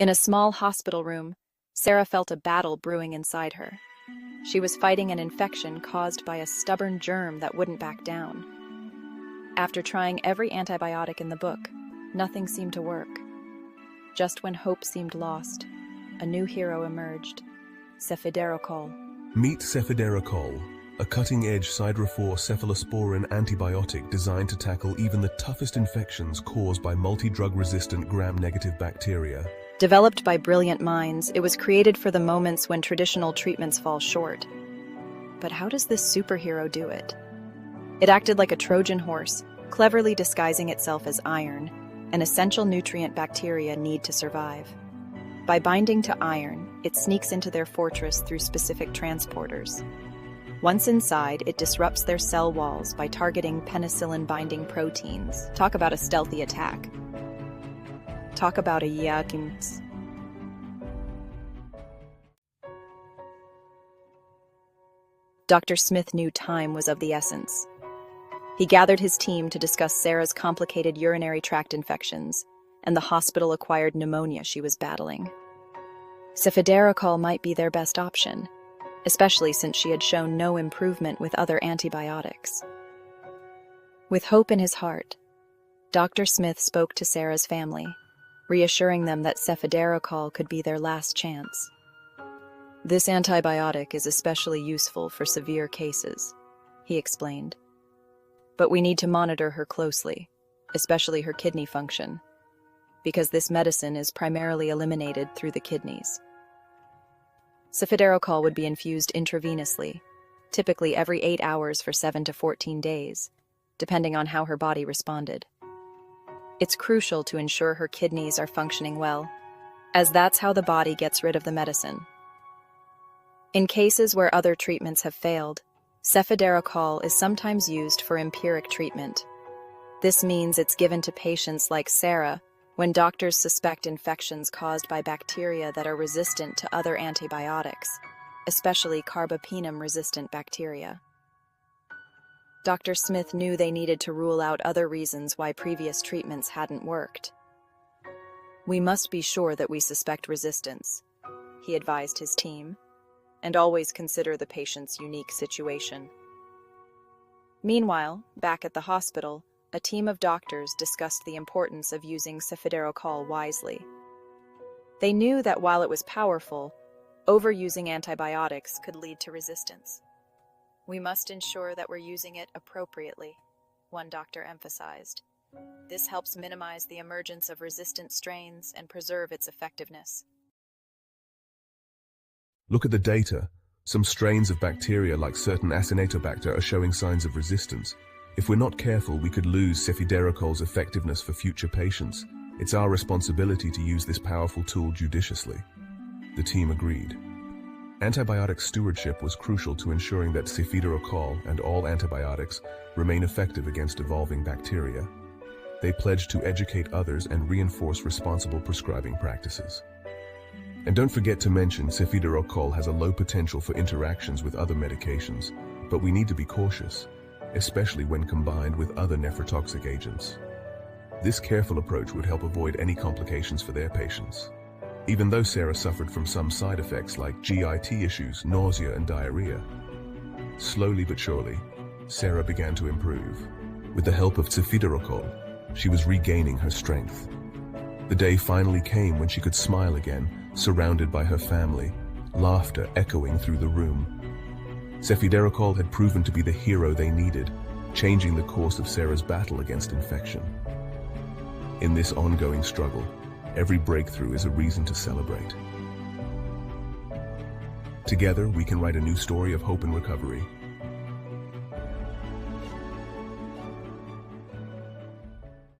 In a small hospital room, Sarah felt a battle brewing inside her. She was fighting an infection caused by a stubborn germ that wouldn't back down. After trying every antibiotic in the book, nothing seemed to work. Just when hope seemed lost, a new hero emerged: Cefiderocol. Meet Cefiderocol, a cutting-edge Cidra-4 cephalosporin antibiotic designed to tackle even the toughest infections caused by multi-drug-resistant gram-negative bacteria. Developed by brilliant minds, it was created for the moments when traditional treatments fall short. But how does this superhero do it? It acted like a Trojan horse, cleverly disguising itself as iron, an essential nutrient bacteria need to survive. By binding to iron, it sneaks into their fortress through specific transporters. Once inside, it disrupts their cell walls by targeting penicillin-binding proteins. Talk about a stealthy attack. Talk about a yakims. Dr. Smith knew time was of the essence. He gathered his team to discuss Sarah's complicated urinary tract infections and the hospital-acquired pneumonia she was battling. Cefiderocol might be their best option, especially since she had shown no improvement with other antibiotics. With hope in his heart, Dr. Smith spoke to Sarah's family, reassuring them that Cefiderocol could be their last chance. "This antibiotic is especially useful for severe cases," he explained. "But we need to monitor her closely, especially her kidney function, because this medicine is primarily eliminated through the kidneys." Cefiderocol would be infused intravenously, typically every 8 hours for 7 to 14 days, depending on how her body responded. It's crucial to ensure her kidneys are functioning well, as that's how the body gets rid of the medicine. In cases where other treatments have failed, Cefiderocol is sometimes used for empiric treatment. This means it's given to patients like Sarah when doctors suspect infections caused by bacteria that are resistant to other antibiotics, especially carbapenem-resistant bacteria. Dr. Smith knew they needed to rule out other reasons why previous treatments hadn't worked. "We must be sure that we suspect resistance," he advised his team, "and always consider the patient's unique situation." Meanwhile, back at the hospital, a team of doctors discussed the importance of using Cefiderocol wisely. They knew that while it was powerful, overusing antibiotics could lead to resistance. "We must ensure that we're using it appropriately," one doctor emphasized. "This helps minimize the emergence of resistant strains and preserve its effectiveness." Look at the data. Some strains of bacteria like certain Acinetobacter are showing signs of resistance. If we're not careful, we could lose Cefiderocol's effectiveness for future patients. It's our responsibility to use this powerful tool judiciously. The team agreed. Antibiotic stewardship was crucial to ensuring that Cefiderocol and all antibiotics remain effective against evolving bacteria. They pledged to educate others and reinforce responsible prescribing practices. And don't forget to mention, Cefiderocol has a low potential for interactions with other medications, but we need to be cautious, especially when combined with other nephrotoxic agents. This careful approach would help avoid any complications for their patients. Even though Sarah suffered from some side effects like GIT issues, nausea, and diarrhea, slowly but surely, Sarah began to improve. With the help of Cefiderocol, she was regaining her strength. The day finally came when she could smile again, surrounded by her family, laughter echoing through the room. Cefiderocol had proven to be the hero they needed, changing the course of Sarah's battle against infection. In this ongoing struggle, every breakthrough is a reason to celebrate. Together, we can write a new story of hope and recovery.